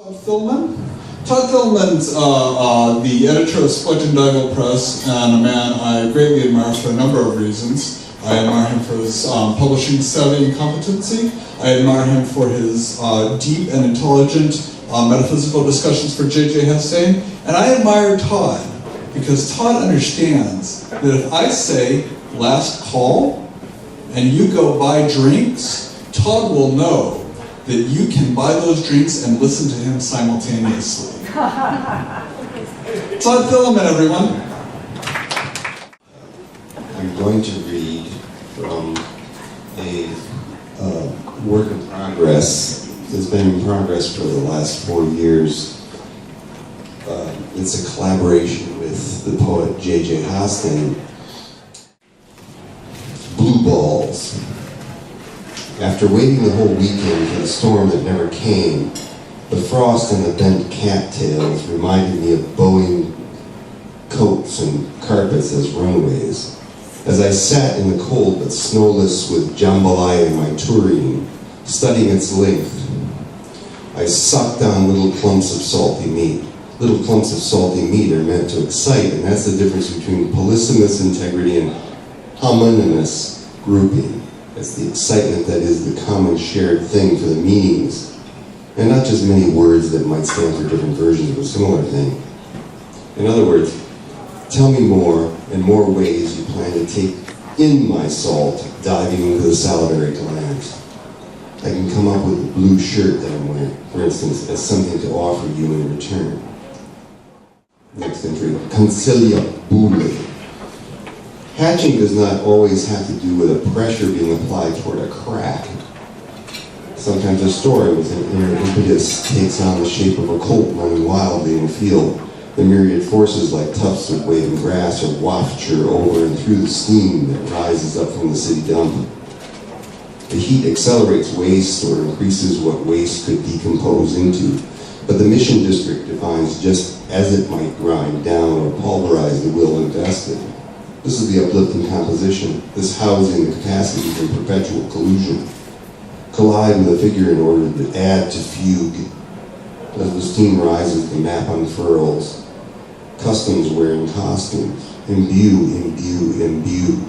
Tod Thilleman. Tod Thilleman's the editor of AWP Press and a man I greatly admire for a number of reasons. I admire him for his publishing savvy and competency. I admire him for his deep and intelligent metaphysical discussions for J.J. Hestain. And I admire Tod because Tod understands that if I say last call and you go buy drinks, Tod will know that you can buy those drinks and listen to him simultaneously. Tod Thilleman, everyone. I'm going to read from a work in progress that's been in progress for the last 4 years. It's a collaboration with the poet J.J. Hestain. Blue Balls. After waiting the whole weekend for the storm that never came, the frost and the bent cattails reminded me of bowing coats and carpets as runways. As I sat in the cold but snowless with jambalaya in my tureen, studying its length, I sucked on little clumps of salty meat. Little clumps of salty meat are meant to excite, and that's the difference between polysemous integrity and homonymous grouping. It's the excitement that is the common shared thing for the meanings, and not just many words that might stand for different versions of a similar thing. In other words, tell me more and more ways you plan to take in my salt, diving into the salivary glands. I can come up with the blue shirt that I'm wearing, for instance, as something to offer you in return. Next entry, conciliabule. Hatching does not always have to do with a pressure being applied toward a crack. Sometimes a story with an inner impetus takes on the shape of a colt running wildly in a field. The myriad forces like tufts of waving grass or wafture over and through the steam that rises up from the city dump. The heat accelerates waste or increases what waste could decompose into, but the mission district defines just as it might grind down or pulverize the will invested. This is the uplifting composition, this housing the capacity for perpetual collusion. Collide with a figure in order to add to fugue. As the steam rises, the map unfurls. Customs wearing costumes. Imbue, imbue, imbue.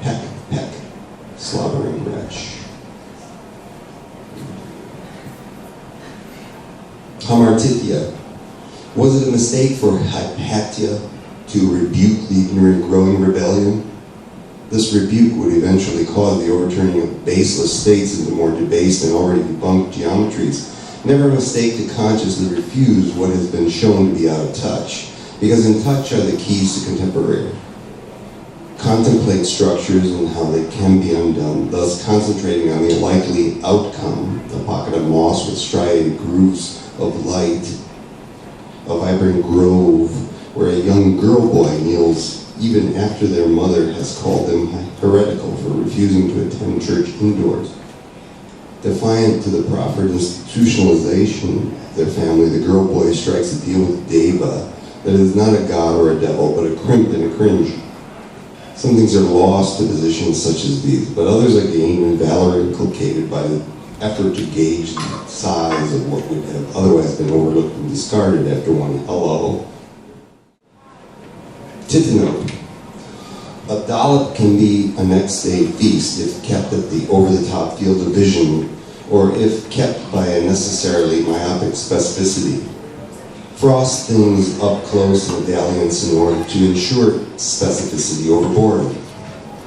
Peck, peck, slobbering wretch. Hamartitia. Was it a mistake for Hypatia to rebuke the ignorant growing rebellion? This rebuke would eventually cause the overturning of baseless states into more debased and already debunked geometries. Never a mistake to consciously refuse what has been shown to be out of touch, because in touch are the keys to contemporary. Contemplate structures and how they can be undone, thus concentrating on the likely outcome, a pocket of moss with striated grooves of light, a vibrant grove where a young girl boy kneels even after their mother has called them heretical for refusing to attend church indoors. Defiant to the proffered institutionalization of their family, the girl boy strikes a deal with Deva that is not a god or a devil, but a crimp and a cringe. Some things are lost to positions such as these, but others are gained and valor inculcated by the effort to gauge the size of what would have otherwise been overlooked and discarded after one hello. Titano. A dollop can be a next day feast if kept at the over-the-top field of vision, or if kept by a necessarily myopic specificity. Frost things up close in dalliance in order to ensure specificity overboard.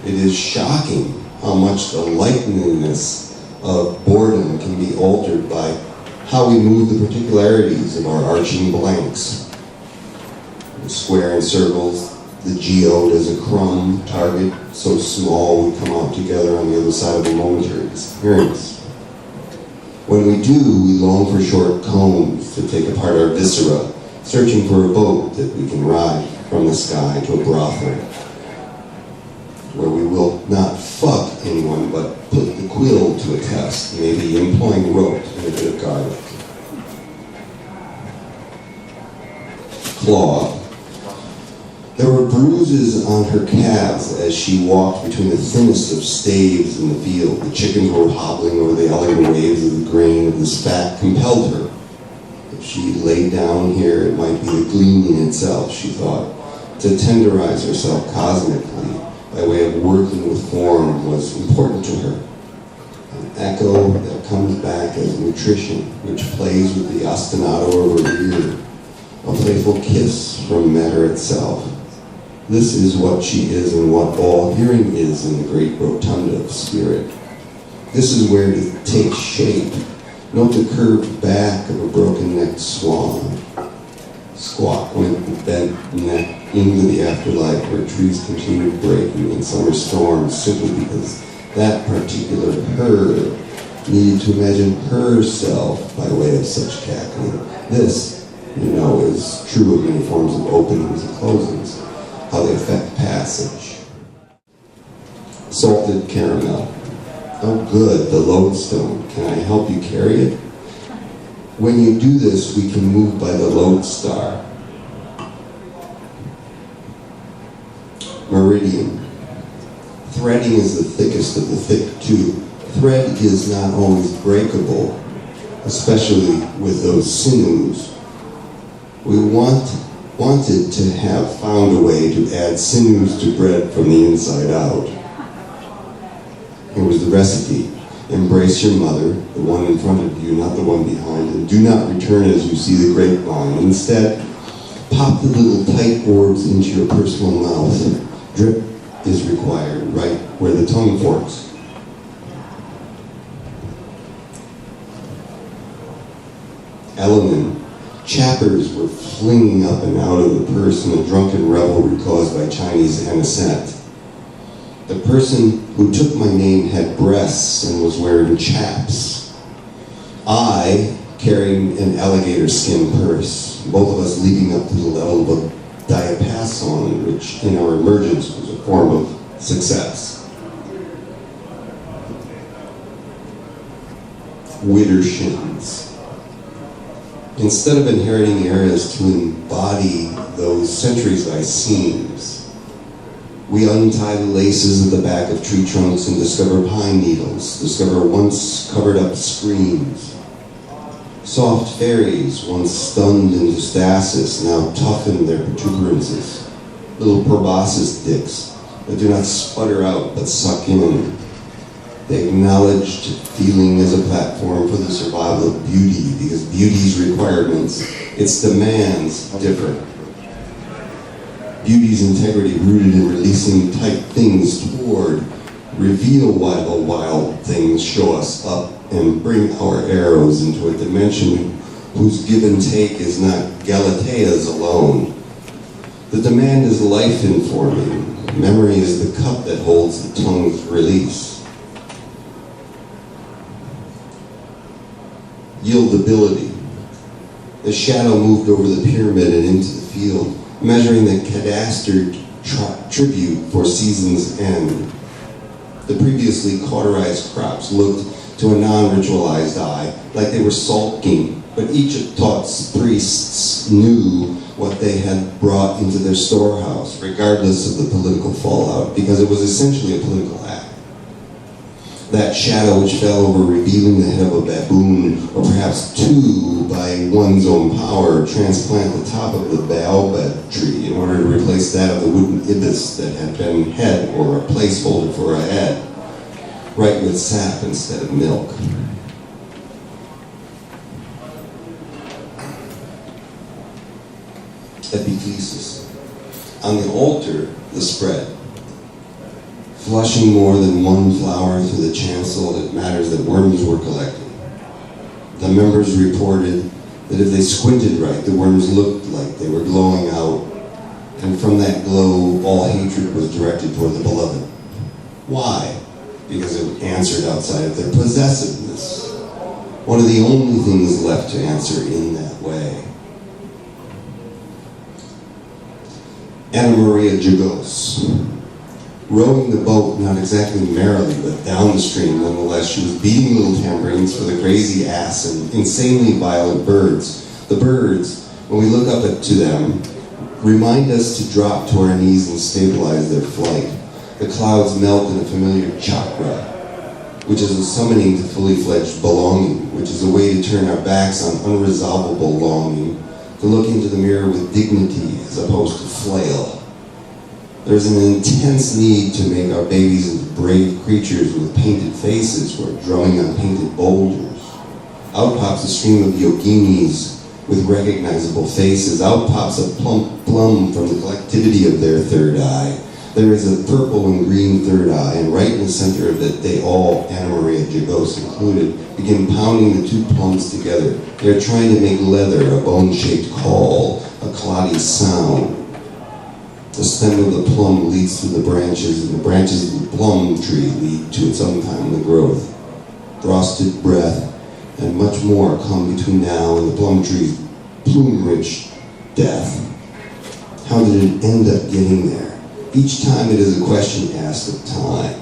It is shocking how much the likeliness of boredom can be altered by how we move the particularities of our arching blanks. The square and circles, the geode as a crumb target, so small we come out together on the other side of a momentary experience. When we do, we long for short combs to take apart our viscera, searching for a boat that we can ride from the sky to a brothel, where we will not fuck anyone but put the quill to a test, maybe employing rope and a bit of garlic. Claw. There were bruises on her calves as she walked between the thinnest of staves in the field. The chickens were hobbling over the elegant waves of the grain of this fact compelled her. If she laid down here, it might be the gleaming itself, she thought. To tenderize herself cosmically by way of working with form was important to her. An echo that comes back as nutrition, which plays with the ostinato of her ear. A playful kiss from matter itself. This is what she is and what all hearing is in the great rotunda of spirit. This is where it takes shape. Note the curved back of a broken-necked swan. Squawk went the bent neck into the afterlife where trees continued breaking in summer storms simply because that particular her needed to imagine herself by way of such cackling. This, you know, is true of many forms of openings and closings, how they affect passage. Salted caramel. Oh good, the lodestone. Can I help you carry it? When you do this, we can move by the lodestar. Meridian. Threading is the thickest of the thick too. Thread is not always breakable, especially with those sinews. We wanted to have found a way to add sinews to bread from the inside out. Here was the recipe. Embrace your mother, the one in front of you, not the one behind, and do not return as you see the grapevine. Instead, pop the little tight orbs into your personal mouth. Drip is required, right where the tongue forks. Element. Chappers were flinging up and out of the purse in a drunken revelry caused by Chinese anisette. The person who took my name had breasts and was wearing chaps. I carried an alligator skin purse, both of us leaping up to the level of a diapason, which in our emergence was a form of success. Widdershins. Instead of inheriting eras to embody those centuries-by seams, we untie the laces of the back of tree trunks and discover pine needles, discover once covered up screams. Soft fairies, once stunned into stasis, now toughen their protuberances. Little proboscis dicks that do not sputter out but suck in. The acknowledged feeling as a platform for the survival of beauty, because beauty's requirements, its demands, differ. Beauty's integrity rooted in releasing tight things toward, reveal why the wild things show us up and bring our arrows into a dimension whose give and take is not Galatea's alone. The demand is life-informing. Memory is the cup that holds the tongue's release. Yieldability. The shadow moved over the pyramid and into the field, measuring the cadaster tribute for season's end. The previously cauterized crops looked to a non-ritualized eye like they were sulking, but each of Tod's priests knew what they had brought into their storehouse, regardless of the political fallout, because it was essentially a political act. That shadow which fell over revealing the head of a baboon, or perhaps two, by one's own power, transplant the top of the baobab tree in order to replace that of the wooden ibis that had been head, or a placeholder for a head, right with sap instead of milk. Epiclesis. On the altar, the spread. Flushing more than one flower through the chancel, it matters that worms were collecting. The members reported that if they squinted right, the worms looked like they were glowing out, and from that glow, all hatred was directed toward the beloved. Why? Because it answered outside of their possessiveness. One of the only things left to answer in that way. Anna Maria Jagos. Rowing the boat, not exactly merrily, but down the stream nonetheless, she was beating little tambourines for the crazy ass and insanely violent birds. The birds, when we look up to them, remind us to drop to our knees and stabilize their flight. The clouds melt in a familiar chakra. which is a summoning to fully fledged belonging, which is a way to turn our backs on unresolvable longing, to look into the mirror with dignity as opposed to flail. There's an intense need to make our babies into brave creatures with painted faces who are drumming on painted boulders. Out pops a stream of yoginis with recognizable faces. Out pops a plump plum from the collectivity of their third eye. There is a purple and green third eye, and right in the center of it, they all, Anna Maria Jagos included, begin pounding the two plums together. They're trying to make leather a bone-shaped call, a cloddy sound. The stem of the plum leads through the branches, and the branches of the plum tree lead to its untimely growth. Frosted breath and much more come between now and the plum tree's plume-rich death. How did it end up getting there? Each time it is a question asked of time.